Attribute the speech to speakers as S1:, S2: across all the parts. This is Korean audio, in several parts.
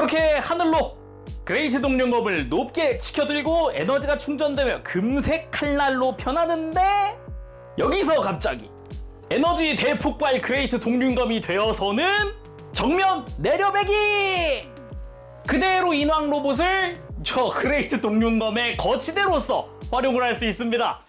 S1: 그렇게 하늘로 그레이트 동룡검을 높게 치켜들고 에너지가 충전되며 금색 칼날로 변하는데, 여기서 갑자기 에너지 대폭발 그레이트 동룡검이 되어서는 정면 내려배기! 그대로 인왕 로봇을 저 그레이트 동룡검의 거치대로서 활용을 할 수 있습니다.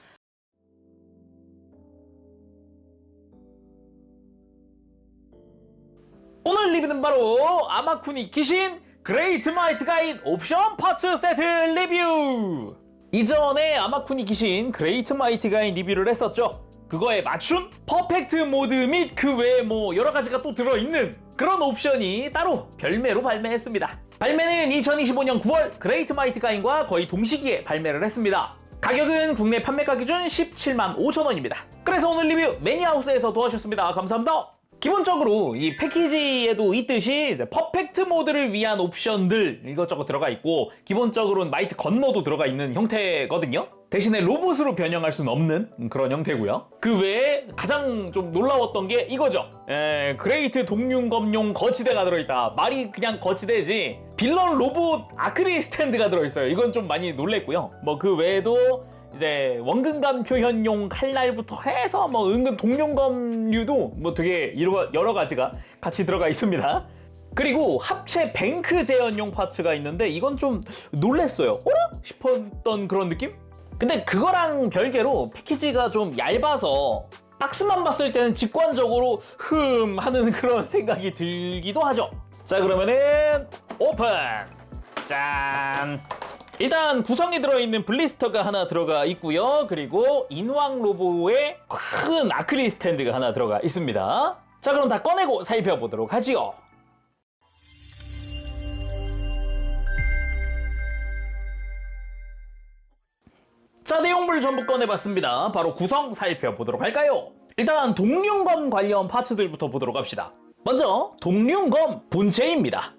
S1: 오늘 리뷰는 바로 아마쿠니 귀신 그레이트 마이트 가인 옵션 파츠 세트 리뷰! 이전에 아마쿠니 귀신 그레이트 마이트 가인 리뷰를 했었죠. 그거에 맞춘 퍼펙트 모드 및 그 외에 뭐 여러가지가 또 들어있는 그런 옵션이 따로 별매로 발매했습니다. 발매는 2025년 9월 그레이트 마이트 가인과 거의 동시기에 발매를 했습니다. 가격은 국내 판매가 기준 17만 5천 원입니다. 그래서 오늘 리뷰 매니아하우스에서 도와주셨습니다. 감사합니다. 기본적으로 이 패키지에도 있듯이 이제 퍼펙트 모드를 위한 옵션들 이것저것 들어가 있고, 기본적으로는 마이트 건너도 들어가 있는 형태거든요. 대신에 로봇으로 변형할 수는 없는 그런 형태고요. 그 외에 가장 좀 놀라웠던 게 이거죠. 그레이트 동룡검용 거치대가 들어있다. 말이 그냥 거치대지 빌런 로봇 아크릴 스탠드가 들어있어요. 이건 좀 많이 놀랬고요. 뭐 그 외에도 이제 원근감 표현용 칼날부터 해서 뭐 은근 동룡검류도 뭐 되게 여러 가지가 같이 들어가 있습니다. 그리고 합체 뱅크 재현용 파츠가 있는데 이건 좀 놀랬어요. 어라? 싶었던 그런 느낌? 근데 그거랑 별개로 패키지가 좀 얇아서 박스만 봤을 때는 직관적으로 하는 그런 생각이 들기도 하죠. 자, 그러면은 오픈! 짠! 일단 구성이 들어있는 블리스터가 하나 들어가 있고요. 그리고 인왕 로보의 큰 아크릴 스탠드가 하나 들어가 있습니다. 자, 그럼 다 꺼내고 살펴보도록 하지요. 자, 내용물 전부 꺼내봤습니다. 바로 구성 살펴보도록 할까요? 일단 동룡검 관련 파츠들부터 보도록 합시다. 먼저 동룡검 본체입니다.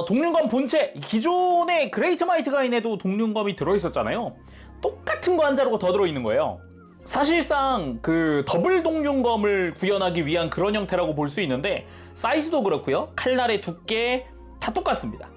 S1: 동룡검 본체, 기존의 그레이트 마이트 가인에도 동룡검이 들어있었잖아요. 똑같은 거 한 자루가 더 들어있는 거예요. 사실상 그 더블 동룡검을 구현하기 위한 그런 형태라고 볼 수 있는데, 사이즈도 그렇고요, 칼날의 두께 다 똑같습니다.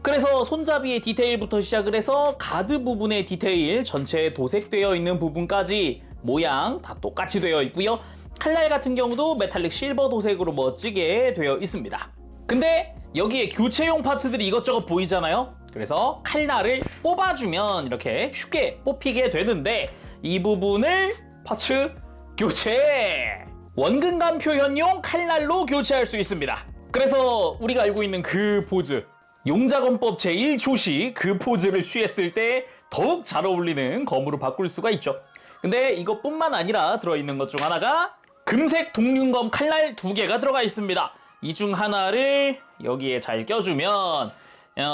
S1: 그래서 손잡이의 디테일부터 시작을 해서 가드 부분의 디테일, 전체에 도색되어 있는 부분까지 모양 다 똑같이 되어 있고요. 칼날 같은 경우도 메탈릭 실버 도색으로 멋지게 되어 있습니다. 근데 여기에 교체용 파츠들이 이것저것 보이잖아요. 그래서 칼날을 뽑아주면 이렇게 쉽게 뽑히게 되는데, 이 부분을 파츠 교체! 원근감 표현용 칼날로 교체할 수 있습니다. 그래서 우리가 알고 있는 그 포즈, 용자검법 제1조시 그 포즈를 취했을 때 더욱 잘 어울리는 검으로 바꿀 수가 있죠. 근데 이것뿐만 아니라 들어있는 것 중 하나가 금색 동룡검 칼날 2개가 들어가 있습니다. 이 중 하나를 여기에 잘 껴주면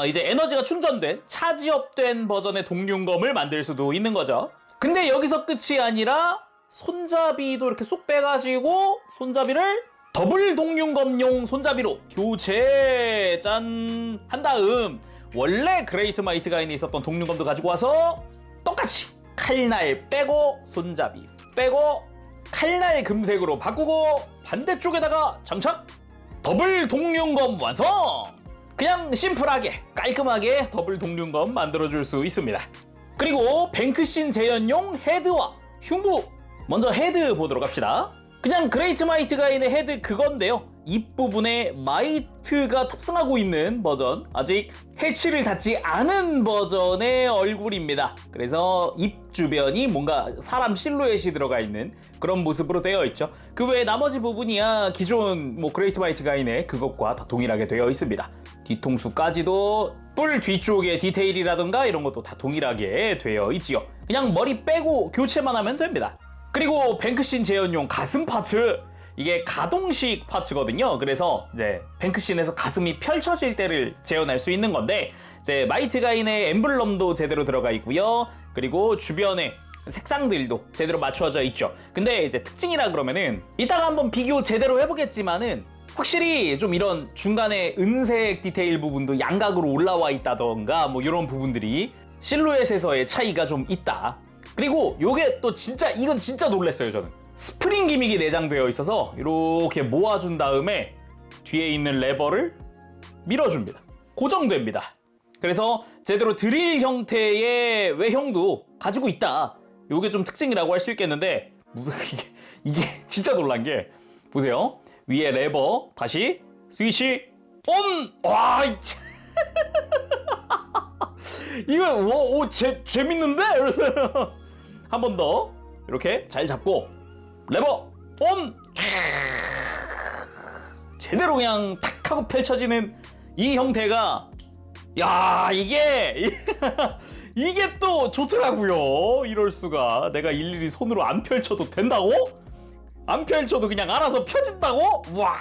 S1: 이제 에너지가 충전된 차지업된 버전의 동룡검을 만들 수도 있는 거죠. 근데 여기서 끝이 아니라 손잡이도 이렇게 쏙 빼가지고 손잡이를 더블 동룡검용 손잡이로 교체 짠 한 다음, 원래 그레이트 마이트 가인에 있었던 동룡검도 가지고 와서 똑같이 칼날 빼고 손잡이 빼고 칼날 금색으로 바꾸고 반대쪽에다가 장착! 더블 동룡검 완성! 그냥 심플하게 깔끔하게 더블 동룡검 만들어줄 수 있습니다. 그리고 뱅크신 재현용 헤드와 흉부! 먼저 헤드 보도록 합시다. 그냥 그레이트 마이트 가인의 헤드 그건데요, 입부분에 마이트가 탑승하고 있는 버전, 아직 해치를 닫지 않은 버전의 얼굴입니다. 그래서 입 주변이 뭔가 사람 실루엣이 들어가 있는 그런 모습으로 되어 있죠. 그 외에 나머지 부분이야 기존 뭐 그레이트 마이트 가인의 그것과 다 동일하게 되어 있습니다. 뒤통수까지도 뿔 뒤쪽의 디테일이라든가 이런 것도 다 동일하게 되어 있지요. 그냥 머리 빼고 교체만 하면 됩니다. 그리고 뱅크신 재현용 가슴 파츠, 이게 가동식 파츠거든요. 그래서 이제 뱅크신에서 가슴이 펼쳐질 때를 재현할 수 있는 건데, 이제 마이트 가인의 엠블럼도 제대로 들어가 있고요. 그리고 주변에 색상들도 제대로 맞춰져 있죠. 근데 이제 특징이라 그러면은 이따가 한번 비교 제대로 해보겠지만은, 확실히 좀 이런 중간에 은색 디테일 부분도 양각으로 올라와 있다던가 뭐 이런 부분들이 실루엣에서의 차이가 좀 있다. 그리고 요게 또 진짜, 이건 진짜 놀랐어요. 저는 스프링 기믹이 내장되어 있어서 이렇게 모아준 다음에 뒤에 있는 레버를 밀어줍니다. 고정됩니다. 그래서 제대로 드릴 형태의 외형도 가지고 있다. 이게 좀 특징이라고 할 수 있겠는데 이게 진짜 놀란 게 보세요. 위에 레버 다시 스위치 온! 와 이거 재밌는데? 한 번 더 이렇게 잘 잡고 레버 온! 제대로 그냥 탁 하고 펼쳐지는 이 형태가 야 이게 또 좋더라고요. 이럴 수가. 내가 일일이 손으로 안 펼쳐도 된다고? 안 펼쳐도 그냥 알아서 펴진다고? 와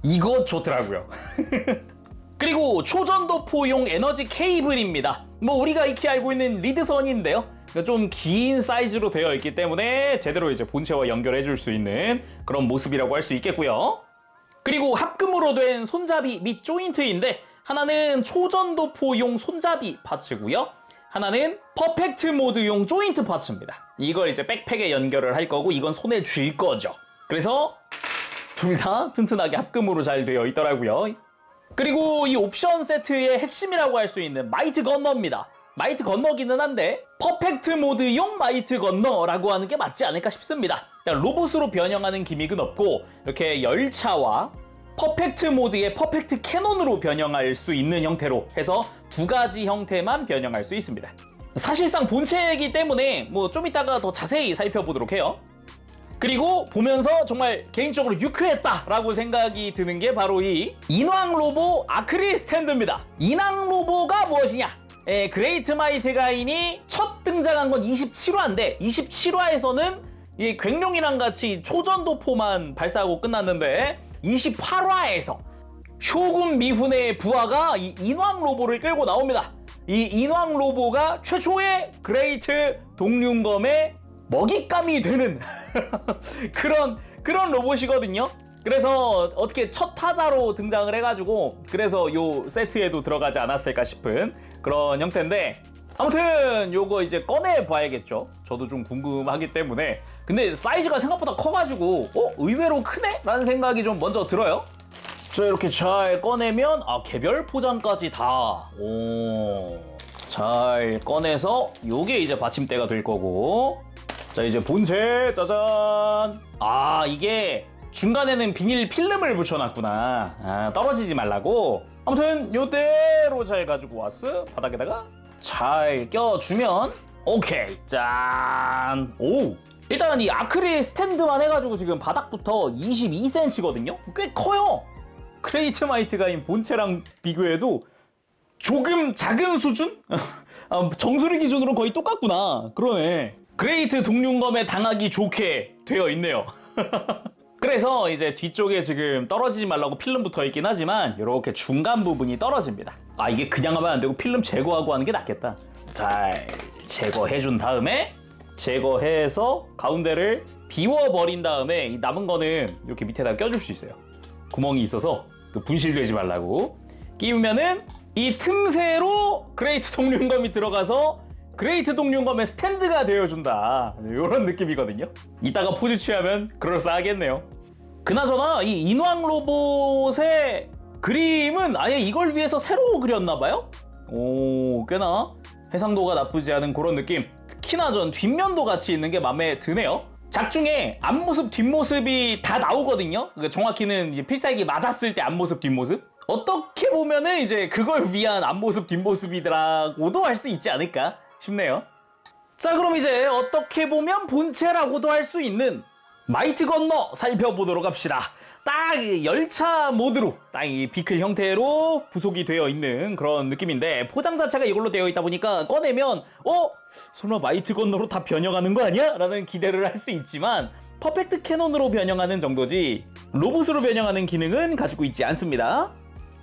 S1: 이거 좋더라고요. 그리고 초전도포용 에너지 케이블입니다. 뭐 우리가 익히 알고 있는 리드선인데요. 좀 긴 사이즈로 되어 있기 때문에 제대로 이제 본체와 연결해 줄 수 있는 그런 모습이라고 할 수 있겠고요. 그리고 합금으로 된 손잡이 및 조인트인데 하나는 초전도포용 손잡이 파츠고요. 하나는 퍼펙트 모드용 조인트 파츠입니다. 이걸 이제 백팩에 연결을 할 거고 이건 손에 쥘 거죠. 그래서 둘 다 튼튼하게 합금으로 잘 되어 있더라고요. 그리고 이 옵션 세트의 핵심이라고 할 수 있는 마이트 건너입니다. 마이트 건너기는 한데 퍼펙트 모드용 마이트 건너라고 하는 게 맞지 않을까 싶습니다. 로봇으로 변형하는 기믹은 없고 이렇게 열차와 퍼펙트 모드의 퍼펙트 캐논으로 변형할 수 있는 형태로 해서 두 가지 형태만 변형할 수 있습니다. 사실상 본체이기 때문에 뭐 좀 이따가 더 자세히 살펴보도록 해요. 그리고 보면서 정말 개인적으로 유쾌했다라고 생각이 드는 게 바로 이 인왕 로보 아크릴 스탠드입니다. 인왕 로보가 무엇이냐? 그레이트 마이트 가인이 첫 등장한 건 27화인데 27화에서는 이 괭룡이랑 같이 초전도포만 발사하고 끝났는데 28화에서 쇼군 미훈의 부하가 이 인왕 로보를 끌고 나옵니다. 이 인왕 로보가 최초의 그레이트 동륜검의 먹잇감이 되는 그런 로봇이거든요. 그래서 어떻게 첫 타자로 등장을 해가지고 그래서 요 세트에도 들어가지 않았을까 싶은 그런 형태인데 아무튼 요거 이제 꺼내 봐야겠죠. 저도 좀 궁금하기 때문에. 근데 사이즈가 생각보다 커가지고 의외로 크네? 라는 생각이 좀 먼저 들어요. 자 이렇게 잘 꺼내면 개별 포장까지 다 잘 꺼내서 요게 이제 받침대가 될 거고 자 이제 본체 짜잔. 이게 중간에는 비닐 필름을 붙여놨구나. 떨어지지 말라고. 아무튼 요대로 잘 가지고 왔어. 바닥에다가 잘 껴주면 오케이 짠. 오 일단 이 아크릴 스탠드만 해가지고 지금 바닥부터 22cm거든요. 꽤 커요. 그레이트 마이트 가인 본체랑 비교해도 조금 작은 수준? 정수리 기준으로는 거의 똑같구나. 그러네. 그레이트 동륜검에 당하기 좋게 되어 있네요. 그래서 이제 뒤쪽에 지금 떨어지지 말라고 필름 붙어 있긴 하지만 이렇게 중간 부분이 떨어집니다. 이게 그냥 하면 안 되고 필름 제거하고 하는 게 낫겠다. 잘 제거해 준 다음에 제거해서 가운데를 비워버린 다음에 이 남은 거는 이렇게 밑에다 껴줄 수 있어요. 구멍이 있어서 분실되지 말라고. 끼우면은 이 틈새로 그레이트 동륜검이 들어가서 그레이트 동륜검의 스탠드가 되어준다. 이런 느낌이거든요. 이따가 포즈 취하면 그럴싸하겠네요. 그나저나 이 인왕 로봇의 그림은 아예 이걸 위해서 새로 그렸나봐요? 꽤나 해상도가 나쁘지 않은 그런 느낌. 특히나 전 뒷면도 같이 있는 게 마음에 드네요. 작중에 앞모습 뒷모습이 다 나오거든요. 정확히는 필살기 맞았을 때 앞모습 뒷모습. 어떻게 보면은 이제 그걸 위한 앞모습 뒷모습이라고도 할 수 있지 않을까 싶네요. 자 그럼 이제 어떻게 보면 본체라고도 할 수 있는 마이트 건너 살펴보도록 합시다. 딱 열차 모드로 딱 이 비클 형태로 부속이 되어 있는 그런 느낌인데 포장 자체가 이걸로 되어 있다 보니까 꺼내면 설마 마이트 건너로 다 변형하는 거 아니야? 라는 기대를 할 수 있지만 퍼펙트 캐논으로 변형하는 정도지 로봇으로 변형하는 기능은 가지고 있지 않습니다.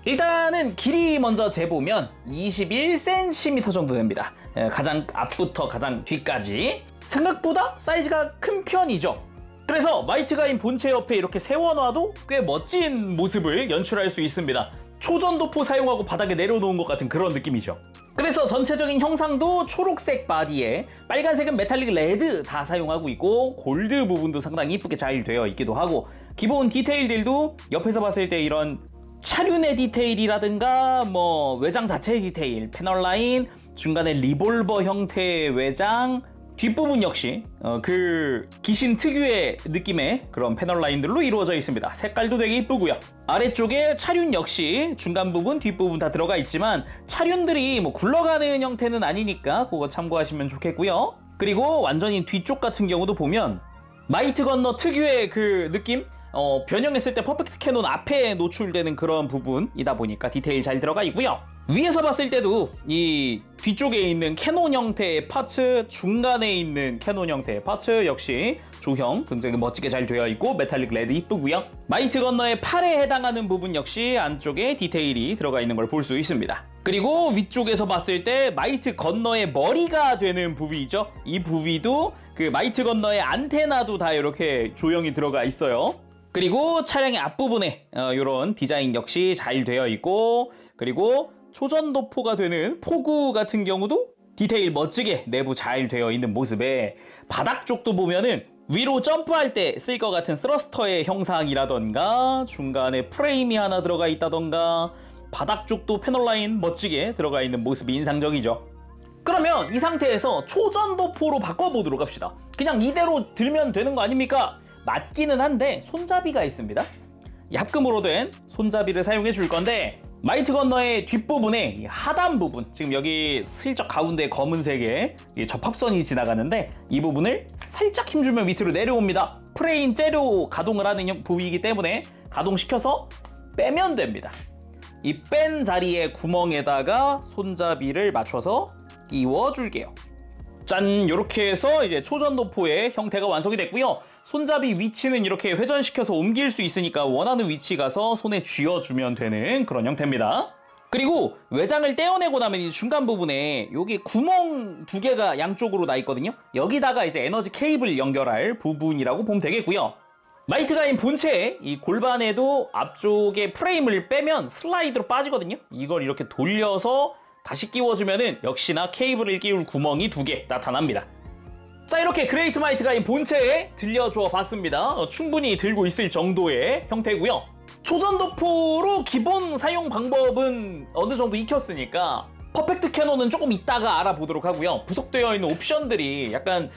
S1: 일단은 길이 먼저 재보면 21cm 정도 됩니다. 가장 앞부터 가장 뒤까지 생각보다 사이즈가 큰 편이죠. 그래서 마이트 가인 본체 옆에 이렇게 세워놔도 꽤 멋진 모습을 연출할 수 있습니다. 초전도포 사용하고 바닥에 내려놓은 것 같은 그런 느낌이죠. 그래서 전체적인 형상도 초록색 바디에 빨간색은 메탈릭 레드 다 사용하고 있고 골드 부분도 상당히 이쁘게 잘 되어 있기도 하고 기본 디테일들도 옆에서 봤을 때 이런 차륜의 디테일이라든가 뭐 외장 자체의 디테일, 패널 라인, 중간에 리볼버 형태의 외장, 뒷부분 역시 그 기신 특유의 느낌의 그런 패널 라인들로 이루어져 있습니다. 색깔도 되게 이쁘고요. 아래쪽에 차륜 역시 중간 부분, 뒷부분 다 들어가 있지만 차륜들이 뭐 굴러가는 형태는 아니니까 그거 참고하시면 좋겠고요. 그리고 완전히 뒤쪽 같은 경우도 보면 마이트 건너 특유의 그 느낌? 변형했을 때 퍼펙트 캐논 앞에 노출되는 그런 부분이다 보니까 디테일 잘 들어가 있고요. 위에서 봤을 때도 이 뒤쪽에 있는 캐논 형태의 파츠, 중간에 있는 캐논 형태의 파츠 역시 조형 굉장히 멋지게 잘 되어 있고 메탈릭 레드 이쁘고요. 마이트 건너의 팔에 해당하는 부분 역시 안쪽에 디테일이 들어가 있는 걸 볼 수 있습니다. 그리고 위쪽에서 봤을 때 마이트 건너의 머리가 되는 부위죠. 이 부위도 그 마이트 건너의 안테나도 다 이렇게 조형이 들어가 있어요. 그리고 차량의 앞부분에 이런 디자인 역시 잘 되어 있고, 그리고 초전도포가 되는 포구 같은 경우도 디테일 멋지게 내부 잘 되어 있는 모습에, 바닥 쪽도 보면은 위로 점프할 때 쓸 것 같은 스러스터의 형상이라던가 중간에 프레임이 하나 들어가 있다던가 바닥 쪽도 패널 라인 멋지게 들어가 있는 모습이 인상적이죠. 그러면 이 상태에서 초전도포로 바꿔보도록 합시다. 그냥 이대로 들면 되는 거 아닙니까? 맞기는 한데 손잡이가 있습니다. 이 합금으로 된 손잡이를 사용해 줄 건데, 마이트 건너의 뒷부분에 이 하단 부분, 지금 여기 슬쩍 가운데 검은색의 이 접합선이 지나가는데 이 부분을 살짝 힘주면 밑으로 내려옵니다. 프레임 재료 가동을 하는 부위이기 때문에 가동시켜서 빼면 됩니다. 이 뺀 자리의 구멍에다가 손잡이를 맞춰서 끼워 줄게요. 짠! 이렇게 해서 이제 초전도포의 형태가 완성이 됐고요. 손잡이 위치는 이렇게 회전시켜서 옮길 수 있으니까 원하는 위치 가서 손에 쥐어주면 되는 그런 형태입니다. 그리고 외장을 떼어내고 나면 이 중간 부분에 여기 구멍 두 개가 양쪽으로 나 있거든요. 여기다가 이제 에너지 케이블 연결할 부분이라고 보면 되겠고요. 마이트 가인 본체의 이 골반에도 앞쪽에 프레임을 빼면 슬라이드로 빠지거든요. 이걸 이렇게 돌려서 다시 끼워주면은 역시나 케이블을 끼울 구멍이 두 개 나타납니다. 자, 이렇게 그레이트 마이트 가인 본체에 들려주어 봤습니다. 충분히 들고 있을 정도의 형태고요. 초전도포로 기본 사용 방법은 어느 정도 익혔으니까 퍼펙트 캐논은 조금 이따가 알아보도록 하고요. 부속되어 있는 옵션들이 약간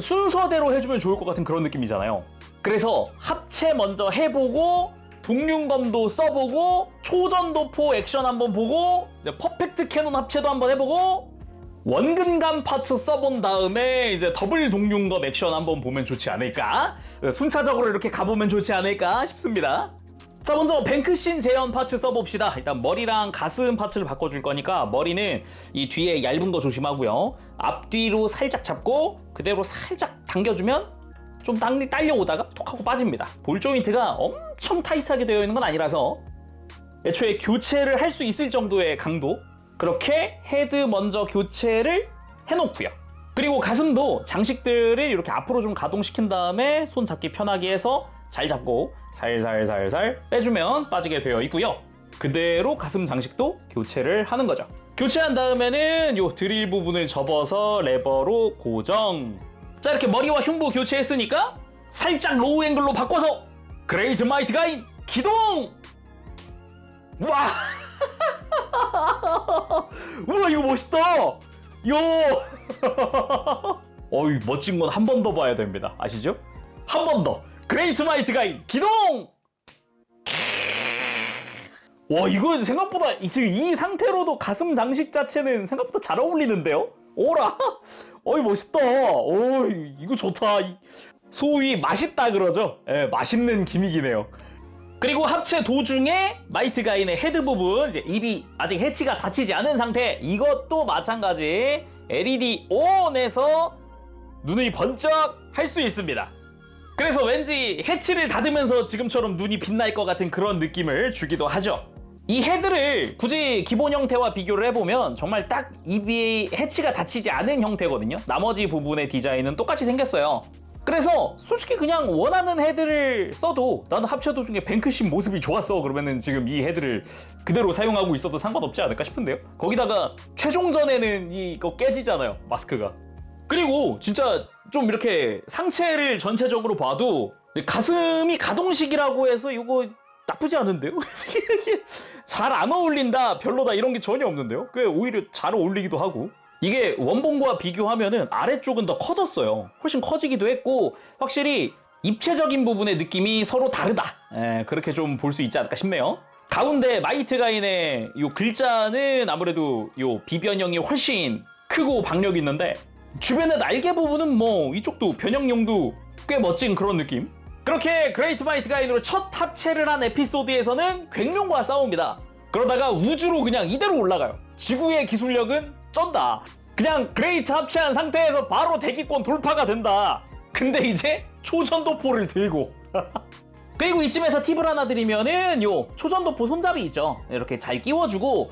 S1: 순서대로 해주면 좋을 것 같은 그런 느낌이잖아요. 그래서 합체 먼저 해보고 동륜검도 써보고 초전도포 액션 한번 보고 이제 퍼펙트 캐논 합체도 한번 해보고 원근감 파츠 써본 다음에 이제 더블 동륜검 액션 한번 보면 좋지 않을까? 순차적으로 이렇게 가보면 좋지 않을까 싶습니다. 자, 먼저 뱅크신 재현 파츠 써봅시다. 일단 머리랑 가슴 파츠를 바꿔줄 거니까 머리는 이 뒤에 얇은 거 조심하고요. 앞뒤로 살짝 잡고 그대로 살짝 당겨주면 좀 딸려오다가 톡 하고 빠집니다. 볼 조인트가 엄청 타이트하게 되어 있는 건 아니라서 애초에 교체를 할 수 있을 정도의 강도. 그렇게 헤드 먼저 교체를 해놓고요. 그리고 가슴도 장식들을 이렇게 앞으로 좀 가동시킨 다음에 손 잡기 편하게 해서 잘 잡고 살살살살 빼주면 빠지게 되어 있고요. 그대로 가슴 장식도 교체를 하는 거죠. 교체한 다음에는 요 드릴 부분을 접어서 레버로 고정. 자, 이렇게 머리와 흉부 교체했으니까 살짝 로우 앵글로 바꿔서 그레이트 마이트 가인 기동! 와! 우와, 이거 멋있다! 요! 어이, 멋진 건 한 번 더 봐야 됩니다. 아시죠? 한 번 더! 그레이트 마이트 가인 기동! 와, 이거 생각보다 지금 이 상태로도 가슴 장식 자체는 생각보다 잘 어울리는데요? 오라! 어이, 멋있다! 어이, 이거 좋다! 소위 맛있다 그러죠? 예, 맛있는 기믹이네요. 그리고 합체 도중에 마이트 가인의 헤드 부분, 이제 입이 아직 해치가 닫히지 않은 상태, 이것도 마찬가지 LED ON에서 눈이 번쩍 할 수 있습니다. 그래서 왠지 해치를 닫으면서 지금처럼 눈이 빛날 것 같은 그런 느낌을 주기도 하죠. 이 헤드를 굳이 기본 형태와 비교를 해보면 정말 딱 입이 해치가 닫히지 않은 형태거든요. 나머지 부분의 디자인은 똑같이 생겼어요. 그래서 솔직히 그냥 원하는 헤드를 써도 나는 합체 도중에 뱅크신 모습이 좋았어 그러면은 지금 이 헤드를 그대로 사용하고 있어도 상관없지 않을까 싶은데요. 거기다가 최종전에는 이거 깨지잖아요, 마스크가. 그리고 진짜 좀 이렇게 상체를 전체적으로 봐도 가슴이 가동식이라고 해서 이거 나쁘지 않은데요? 잘 안 어울린다, 별로다 이런 게 전혀 없는데요? 꽤 오히려 잘 어울리기도 하고. 이게 원본과 비교하면은 아래쪽은 더 커졌어요. 훨씬 커지기도 했고 확실히 입체적인 부분의 느낌이 서로 다르다. 그렇게 좀 볼 수 있지 않을까 싶네요. 가운데 마이트 가인의 요 글자는 아무래도 요 비변형이 훨씬 크고 박력이 있는데 주변의 날개 부분은 뭐 이쪽도 변형용도 꽤 멋진 그런 느낌. 그렇게 그레이트 마이트 가인으로 첫 합체를 한 에피소드에서는 괭룡과 싸웁니다. 그러다가 우주로 그냥 이대로 올라가요. 지구의 기술력은 쩐다. 그냥 그레이트 합체한 상태에서 바로 대기권 돌파가 된다. 근데 이제 초전도포를 들고 그리고 이쯤에서 팁을 하나 드리면은 요 초전도포 손잡이 있죠. 이렇게 잘 끼워주고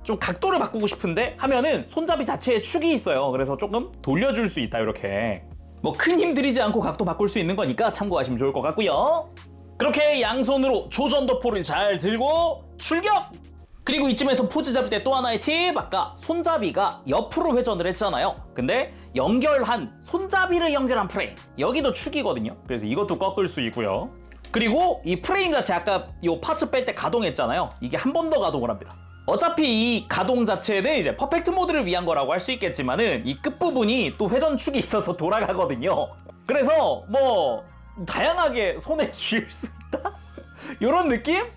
S1: 좀 각도를 바꾸고 싶은데 하면은 손잡이 자체에 축이 있어요. 그래서 조금 돌려줄 수 있다. 이렇게 뭐 큰 힘 들이지 않고 각도 바꿀 수 있는 거니까 참고하시면 좋을 것 같고요. 그렇게 양손으로 초전도포를 잘 들고 출격! 그리고 이쯤에서 포즈 잡을 때 또 하나의 팁. 아까 손잡이가 옆으로 회전을 했잖아요. 근데 손잡이를 연결한 프레임, 여기도 축이거든요. 그래서 이것도 꺾을 수 있고요. 그리고 이 프레임 자체 아까 이 파츠 뺄 때 가동했잖아요. 이게 한 번 더 가동을 합니다. 어차피 이 가동 자체는 이제 퍼펙트 모드를 위한 거라고 할 수 있겠지만은 이 끝부분이 또 회전축이 있어서 돌아가거든요. 그래서 뭐 다양하게 손에 쥘 수 있다? 요런 느낌?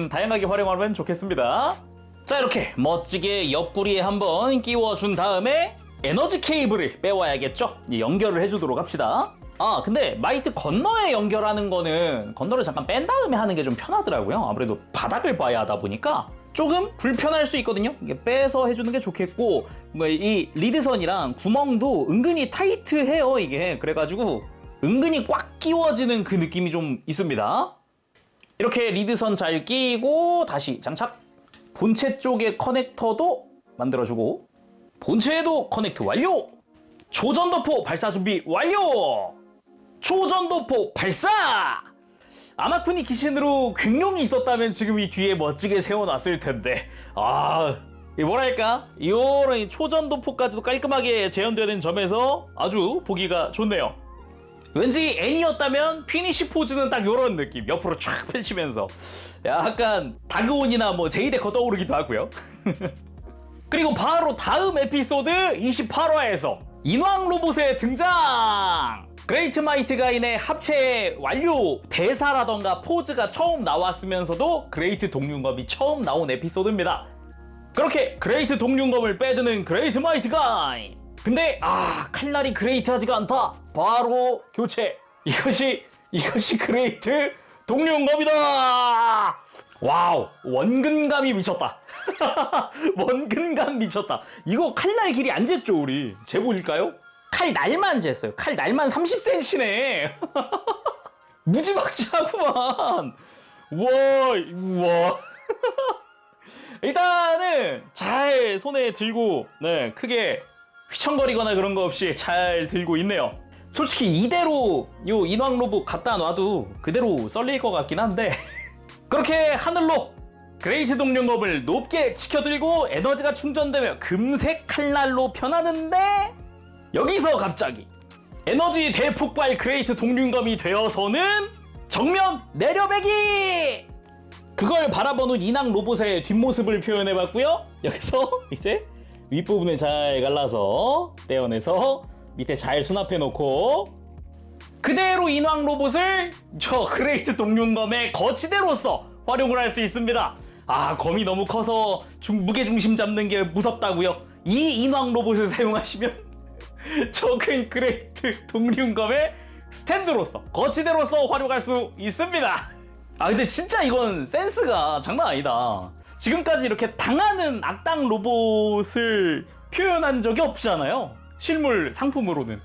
S1: 다양하게 활용하면 좋겠습니다. 자, 이렇게 멋지게 옆구리에 한번 끼워준 다음에 에너지 케이블을 빼와야겠죠? 연결을 해주도록 합시다. 근데 마이트 건너에 연결하는 거는 건너를 잠깐 뺀 다음에 하는 게 좀 편하더라고요. 아무래도 바닥을 봐야 하다 보니까 조금 불편할 수 있거든요. 이게 빼서 해주는 게 좋겠고, 이 리드선이랑 구멍도 은근히 타이트해요, 이게. 그래가지고 은근히 꽉 끼워지는 그 느낌이 좀 있습니다. 이렇게 리드선 잘 끼고 다시 장착. 본체 쪽에 커넥터도 만들어주고, 본체에도 커넥트 완료! 초전도포 발사 준비 완료! 초전도포 발사! 아마쿠니 기신으로 괭룡이 있었다면 지금 이 뒤에 멋지게 세워놨을 텐데, 뭐랄까, 이런 초전도포까지도 깔끔하게 재현되는 점에서 아주 보기가 좋네요. 왠지 애니였다면 피니쉬 포즈는 딱 요런 느낌, 옆으로 쫙 펼치면서 약간 다그온이나 뭐 제이데커 떠오르기도 하고요. 그리고 바로 다음 에피소드 28화에서 인왕 로봇의 등장! 그레이트 마이트 가인의 합체 완료 대사라던가 포즈가 처음 나왔으면서도 그레이트 동륜검이 처음 나온 에피소드입니다. 그렇게 그레이트 동륜검을 빼드는 그레이트 마이트 가인! 근데 칼날이 그레이트하지가 않다. 바로 교체. 이것이 그레이트 동륜검이다. 와우, 원근감이 미쳤다. 원근감 미쳤다. 이거 칼날 길이 안 쟀죠, 우리? 재보일까요? 칼 날만 쟀어요. 칼 날만 30cm네. 무지막지하구만. 우와. 일단은 잘 손에 들고 크게 휘청거리거나 그런 거 없이 잘 들고 있네요. 솔직히 이대로 요 인왕 로봇 갖다 놔도 그대로 썰릴 것 같긴 한데 그렇게 하늘로 그레이트 동륜검을 높게 치켜들고 에너지가 충전되며 금색 칼날로 변하는데, 여기서 갑자기 에너지 대폭발 그레이트 동륜검이 되어서는 정면 내려배기! 그걸 바라보는 인왕 로봇의 뒷모습을 표현해봤고요. 여기서 이제 윗부분을 잘 갈라서 떼어내서 밑에 잘 수납해놓고 그대로 인왕 로봇을 저 그레이트 동륜검의 거치대로서 활용을 할 수 있습니다. 검이 너무 커서 무게중심 잡는 게 무섭다고요? 이 인왕 로봇을 사용하시면 적은 그레이트 동륜검의 스탠드로서 거치대로서 활용할 수 있습니다. 근데 진짜 이건 센스가 장난 아니다. 지금까지 이렇게 당하는 악당 로봇을 표현한 적이 없잖아요. 실물 상품으로는.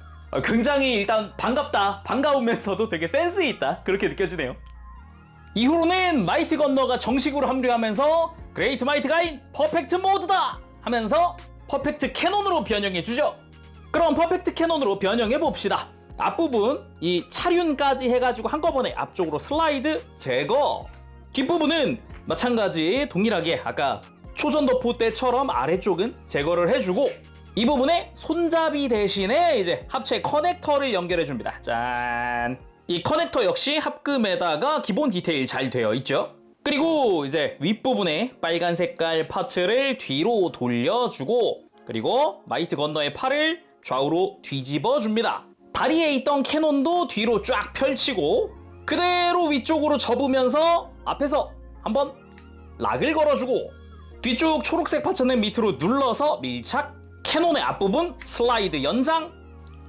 S1: 굉장히 일단 반가우면서도 되게 센스 있다, 그렇게 느껴지네요. 이후로는 마이트 건너가 정식으로 합류하면서 그레이트 마이트 가인 퍼펙트 모드다 하면서 퍼펙트 캐논으로 변형해주죠. 그럼 퍼펙트 캐논으로 변형해봅시다. 앞부분 이 차륜까지 해가지고 한꺼번에 앞쪽으로 슬라이드 제거. 뒷부분은 마찬가지 동일하게 아까 초전도포 때처럼 아래쪽은 제거를 해주고, 이 부분에 손잡이 대신에 이제 합체 커넥터를 연결해줍니다. 짠! 이 커넥터 역시 합금에다가 기본 디테일 잘 되어 있죠. 그리고 이제 윗부분에 빨간 색깔 파츠를 뒤로 돌려주고, 그리고 마이트 건너의 팔을 좌우로 뒤집어 줍니다. 다리에 있던 캐논도 뒤로 쫙 펼치고 그대로 위쪽으로 접으면서 앞에서 한번 락을 걸어주고, 뒤쪽 초록색 파츠는 밑으로 눌러서 밀착, 캐논의 앞부분 슬라이드 연장,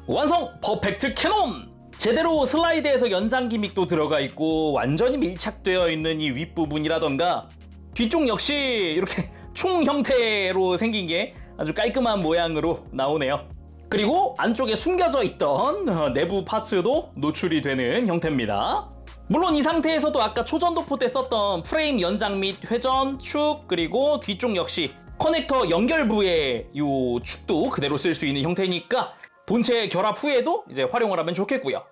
S1: 완성! 퍼펙트 캐논! 제대로 슬라이드에서 연장 기믹도 들어가 있고 완전히 밀착되어 있는 이 윗부분이라던가 뒤쪽 역시 이렇게 총 형태로 생긴 게 아주 깔끔한 모양으로 나오네요. 그리고 안쪽에 숨겨져 있던 내부 파츠도 노출이 되는 형태입니다. 물론 이 상태에서도 아까 초전도포 때 썼던 프레임 연장 및 회전, 축, 그리고 뒤쪽 역시 커넥터 연결부의 이 축도 그대로 쓸 수 있는 형태니까 본체 결합 후에도 이제 활용을 하면 좋겠고요.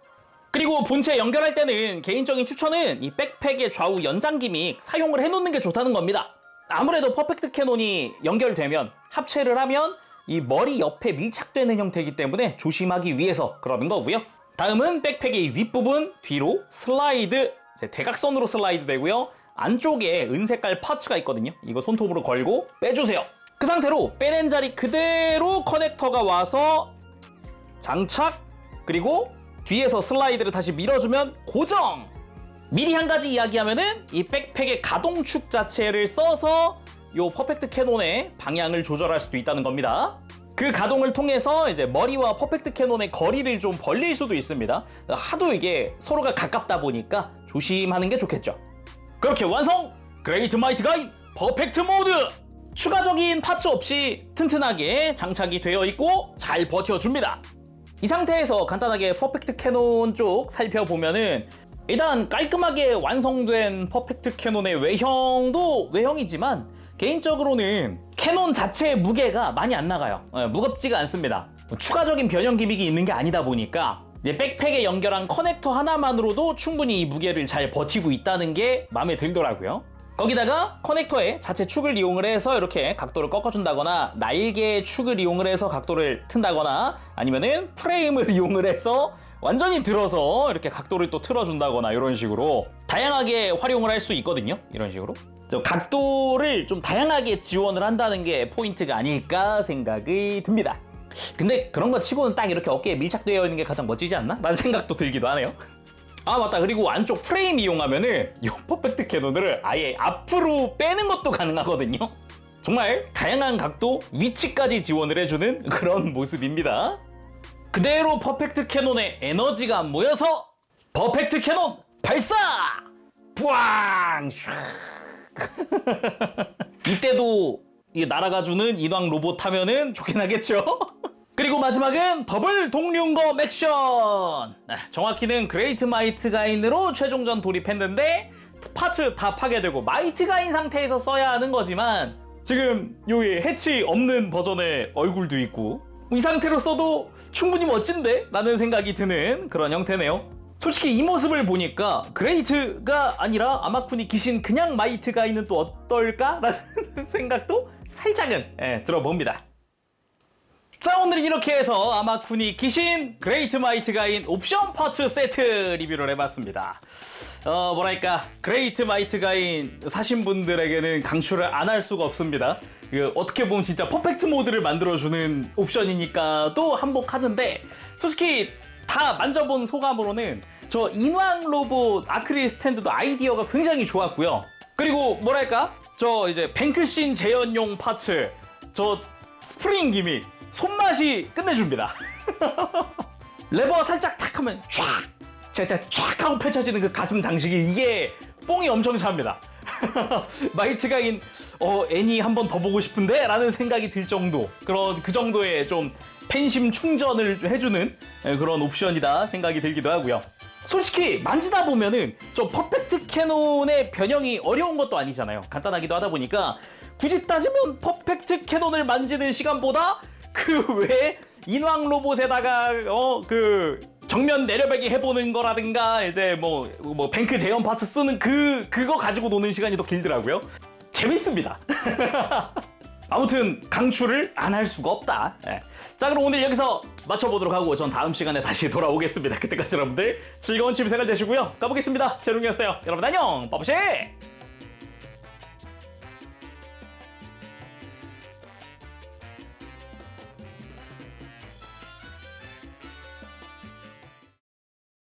S1: 그리고 본체 연결할 때는 개인적인 추천은 이 백팩의 좌우 연장 기믹 사용을 해놓는 게 좋다는 겁니다. 아무래도 퍼펙트 캐논이 연결되면 합체를 하면 이 머리 옆에 밀착되는 형태이기 때문에 조심하기 위해서 그러는 거고요. 다음은 백팩의 윗부분 뒤로 슬라이드, 대각선으로 슬라이드 되고요. 안쪽에 은색깔 파츠가 있거든요. 이거 손톱으로 걸고 빼주세요. 그 상태로 빼낸 자리 그대로 커넥터가 와서 장착, 그리고 뒤에서 슬라이드를 다시 밀어주면 고정! 미리 한 가지 이야기하면은 이 백팩의 가동축 자체를 써서 이 퍼펙트 캐논의 방향을 조절할 수도 있다는 겁니다. 그 가동을 통해서 이제 머리와 퍼펙트 캐논의 거리를 좀 벌릴 수도 있습니다. 하도 이게 서로가 가깝다 보니까 조심하는 게 좋겠죠. 그렇게 완성! 그레이트 마이트 가인 퍼펙트 모드! 추가적인 파츠 없이 튼튼하게 장착이 되어 있고 잘 버텨줍니다. 이 상태에서 간단하게 퍼펙트 캐논 쪽 살펴보면은 일단 깔끔하게 완성된 퍼펙트 캐논의 외형도 외형이지만 개인적으로는 캐논 자체의 무게가 많이 안 나가요. 무겁지가 않습니다. 추가적인 변형 기믹이 있는 게 아니다 보니까 백팩에 연결한 커넥터 하나만으로도 충분히 이 무게를 잘 버티고 있다는 게 마음에 들더라고요. 거기다가 커넥터에 자체 축을 이용을 해서 이렇게 각도를 꺾어준다거나 날개의 축을 이용을 해서 각도를 튼다거나 아니면은 프레임을 이용을 해서 완전히 들어서 이렇게 각도를 또 틀어준다거나 이런 식으로 다양하게 활용을 할 수 있거든요. 이런 식으로 각도를 좀 다양하게 지원을 한다는 게 포인트가 아닐까 생각이 듭니다. 근데 그런 거 치고는 딱 이렇게 어깨에 밀착되어 있는 게 가장 멋지지 않나? 라는 생각도 들기도 하네요. 아 맞다, 그리고 안쪽 프레임 이용하면은 이 퍼펙트 캐논을 아예 앞으로 빼는 것도 가능하거든요. 정말 다양한 각도, 위치까지 지원을 해주는 그런 모습입니다. 그대로 퍼펙트 캐논에 에너지가 모여서 퍼펙트 캐논 발사! 뿌앙! 이때도 날아가주는 인왕 로봇 하면은 좋긴 하겠죠? 그리고 마지막은 더블 동룡검 액션! 정확히는 그레이트 마이트 가인으로 최종전 돌입했는데 파츠 다 파괴되고 마이트 가인 상태에서 써야 하는 거지만 지금 여기 해치 없는 버전의 얼굴도 있고 이 상태로 써도 충분히 멋진데? 라는 생각이 드는 그런 형태네요. 솔직히 이 모습을 보니까 그레이트가 아니라 아마쿠니 귀신 그냥 마이트 가인은 또 어떨까? 라는 생각도 살짝은 들어봅니다. 자, 오늘 이렇게 해서 아마쿠니 귀신 그레이트 마이트 가인 옵션 파츠 세트 리뷰를 해봤습니다. 뭐랄까 그레이트 마이트 가인 사신 분들에게는 강추를 안 할 수가 없습니다. 어떻게 보면 진짜 퍼펙트 모드를 만들어주는 옵션이니까 또 한몫하는데 솔직히 다 만져본 소감으로는 저 인왕 로봇 아크릴 스탠드도 아이디어가 굉장히 좋았고요. 그리고 뭐랄까 저 이제 뱅크신 재현용 파츠, 저 스프링 기믹 손맛이 끝내줍니다. 레버 살짝 탁 하면 쫙 하고 펼쳐지는 그 가슴 장식이 이게 뽕이 엄청 찹니다. 마이트 가인 애니 한 번 더 보고 싶은데? 라는 생각이 들 정도, 그 정도의 좀 팬심 충전을 해주는 그런 옵션이다 생각이 들기도 하고요. 솔직히 만지다 보면은 저 퍼펙트 캐논의 변형이 어려운 것도 아니잖아요. 간단하기도 하다 보니까 굳이 따지면 퍼펙트 캐논을 만지는 시간보다 그 외에 인왕 로봇에다가 그 정면 내려배기 해보는 거라든가 이제 뭐 뱅크 제형 파츠 쓰는 그거 가지고 노는 시간이 더 길더라고요. 재밌습니다. 아무튼 강추를 안 할 수가 없다. 예. 자, 그럼 오늘 여기서 마쳐보도록 하고 전 다음 시간에 다시 돌아오겠습니다. 그때까지 여러분들 즐거운 취미생활 되시고요. 가보겠습니다. 재롱이었어요. 여러분 안녕. 빠보시.